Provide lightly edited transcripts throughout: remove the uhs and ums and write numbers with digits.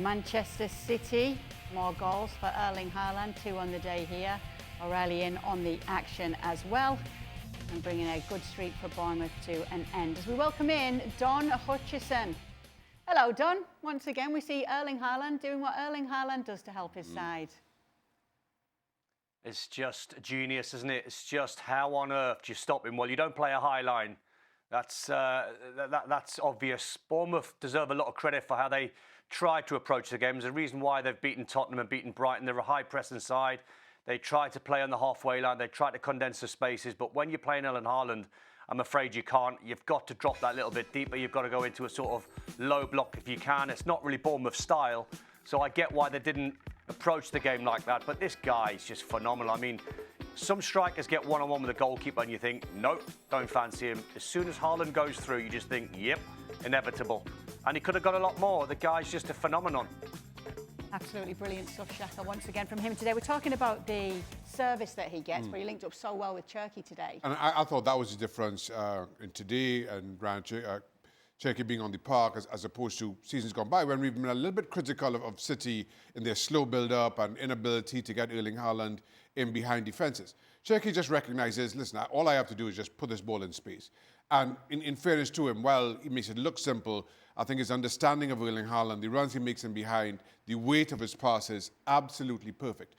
Manchester City, more goals for Erling Haaland, 2 on the day here. Aurelian on the action as well, and bringing a good streak for Bournemouth to an end. As we welcome in Don Hutchison. Hello, Don. Once again, we see Erling Haaland doing what Erling Haaland does to help his side. It's just genius, isn't it? It's just how on earth do you stop him? Well, you don't play a high line. That's obvious. Bournemouth deserve a lot of credit for how they tried to approach the game. There's a reason why they've beaten Tottenham and beaten Brighton. They're a high-pressing side. They tried to play on the halfway line. They tried to condense the spaces. But when you're playing Erling Haaland, I'm afraid you can't. You've got to drop that little bit deeper. You've got to go into a sort of low block if you can. It's not really Bournemouth style. So I get why they didn't approach the game like that. But this guy is just phenomenal. I mean, some strikers get one-on-one with a goalkeeper and you think, nope, don't fancy him. As soon as Haaland goes through, you just think, yep, inevitable. And he could have got a lot more. The guy's just a phenomenon. Absolutely brilliant stuff, Shaka, once again from him today. We're talking about the service that he gets, where he linked up so well with Turkey today. And I thought that was the difference in today and Turkey being on the park as opposed to seasons gone by when we've been a little bit critical of City in their slow build-up and inability to get Erling Haaland in behind defences. Turkey just recognises, listen, all I have to do is just put this ball in space. And in fairness to him, well, he makes it look simple. I think his understanding of Erling Haaland, the runs he makes in behind, the weight of his passes, absolutely perfect.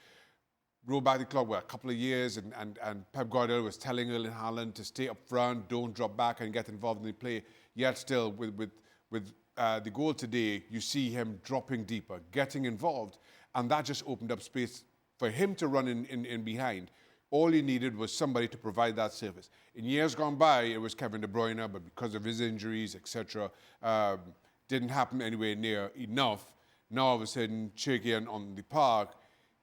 Roll back the clock, a couple of years, and Pep Guardiola was telling Erling Haaland to stay up front, don't drop back and get involved in the play. Yet still, with the goal today, you see him dropping deeper, getting involved, and that just opened up space for him to run in behind. All he needed was somebody to provide that service. In years gone by, it was Kevin De Bruyne, but because of his injuries, etc., didn't happen anywhere near enough. Now, all of a sudden, Turkey on the park,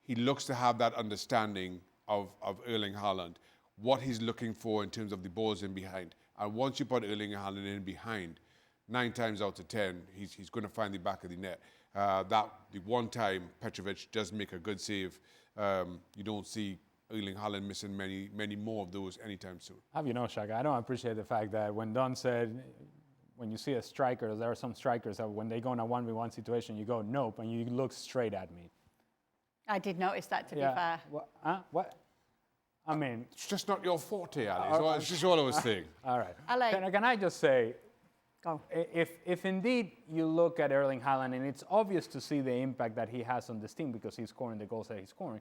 he looks to have that understanding of Erling Haaland, what he's looking for in terms of the balls in behind. And once you put Erling Haaland in behind, 9 times out of 10, he's going to find the back of the net. The one time Petrovic does make a good save, you don't see Erling Haaland missing many more of those anytime soon. Have you know, Shaka, I don't appreciate the fact that when Don said, when you see a striker, there are some strikers that when they go in a 1v1 situation, you go, nope, and you look straight at me. I did notice that, to be fair. What? I mean... It's just not your forte, Ali. It's just all I was saying. All right. Can I just say, if indeed you look at Erling Haaland, and it's obvious to see the impact that he has on this team because he's scoring the goals that he's scoring,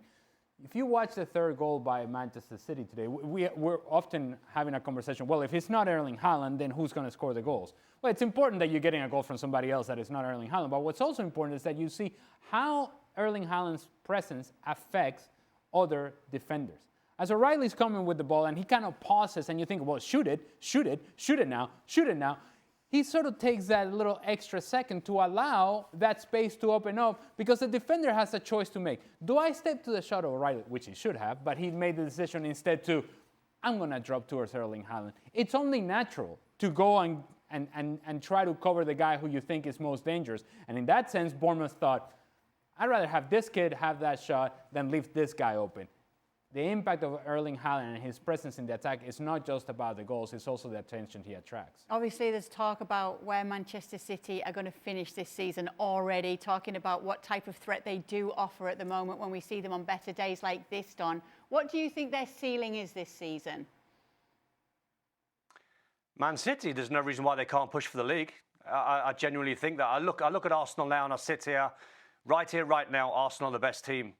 if you watch the third goal by Manchester City today, we're often having a conversation, well, if it's not Erling Haaland, then who's going to score the goals? Well, it's important that you're getting a goal from somebody else that is not Erling Haaland, but what's also important is that you see how Erling Haaland's presence affects other defenders. As O'Reilly's coming with the ball and he kind of pauses and you think, well, shoot it now. He sort of takes that little extra second to allow that space to open up because the defender has a choice to make. Do I step to the shot of O'Reilly, which he should have, but he made the decision instead to, I'm going to drop towards Erling Haaland. It's only natural to go and try to cover the guy who you think is most dangerous. And in that sense, Bournemouth thought, I'd rather have this kid have that shot than leave this guy open. The impact of Erling Haaland and his presence in the attack is not just about the goals, it's also the attention he attracts. Obviously, there's talk about where Manchester City are going to finish this season already, talking about what type of threat they do offer at the moment when we see them on better days like this, Don. What do you think their ceiling is this season? Man City, there's no reason why they can't push for the league. I genuinely think that. I look at Arsenal now and I sit here, right now, Arsenal are the best team.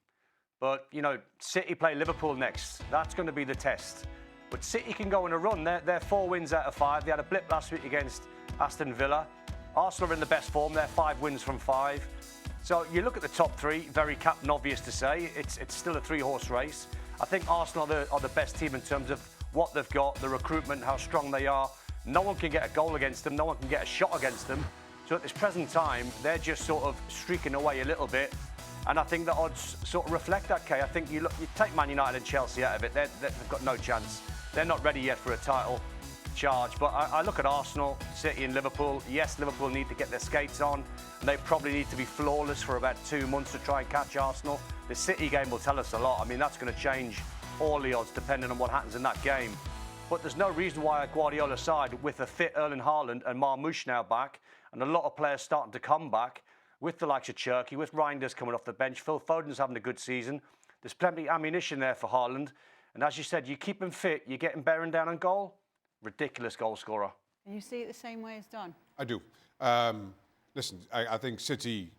But, you know, City play Liverpool next. That's going to be the test. But City can go on a run. They're 4 wins out of 5. They had a blip last week against Aston Villa. Arsenal are in the best form. They're 5 wins from 5. So you look at the top 3, very captain obvious to say. It's still a 3-horse race. I think Arsenal are the best team in terms of what they've got, the recruitment, how strong they are. No one can get a goal against them. No one can get a shot against them. So at this present time, they're just sort of streaking away a little bit. And I think the odds sort of reflect that, Kay. I think you take Man United and Chelsea out of it, they've got no chance. They're not ready yet for a title charge. But I look at Arsenal, City and Liverpool. Yes, Liverpool need to get their skates on. And they probably need to be flawless for about 2 months to try and catch Arsenal. The City game will tell us a lot. I mean, that's going to change all the odds depending on what happens in that game. But there's no reason why a Guardiola side with a fit Erling Haaland and Marmoush now back, and a lot of players starting to come back, with the likes of Cherky, with Reinders coming off the bench. Phil Foden's having a good season. There's plenty of ammunition there for Haaland. And as you said, you keep him fit, you get him bearing down on goal. Ridiculous goal scorer. And you see it the same way as Don? I do. Listen, I think City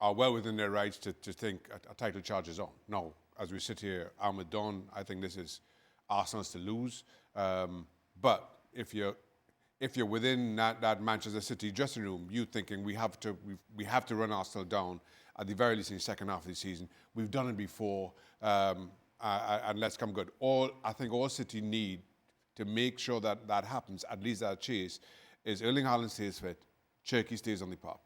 are well within their rights to think a title charge is on. No, as we sit here, I'm with Don. I think this is Arsenal's to lose. But if you're within that Manchester City dressing room, you thinking we have to run Arsenal down at the very least in the second half of the season. We've done it before, and let's come good. I think all City need to make sure that happens, at least that chase, is Erling Haaland stays fit, Cherky stays on the park.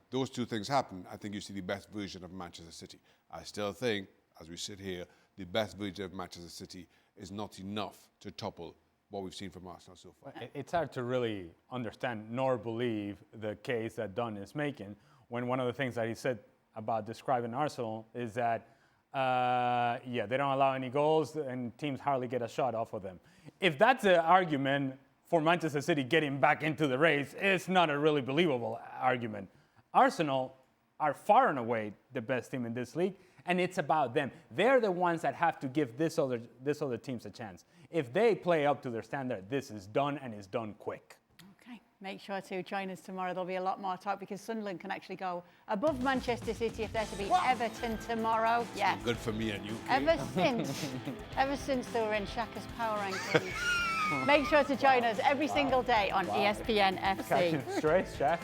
Those two things happen, I think you see the best version of Manchester City. I still think, as we sit here, the best version of Manchester City is not enough to topple what we've seen from Arsenal so far. It's hard to really understand nor believe the case that Don is making when one of the things that he said about describing Arsenal is that, they don't allow any goals and teams hardly get a shot off of them. If that's the argument for Manchester City getting back into the race, it's not a really believable argument. Arsenal are far and away the best team in this league, and it's about them. They're the ones that have to give this other teams a chance. If they play up to their standard, this is done, and it's done quick. Okay, make sure to join us tomorrow. There'll be a lot more talk because Sunderland can actually go above Manchester City if they're to beat Everton tomorrow. Yeah. Good for me and you. Ever since they were in Shaka's power rankings. Make sure to join us every single day on ESPN FC. Catching straight, Shaq.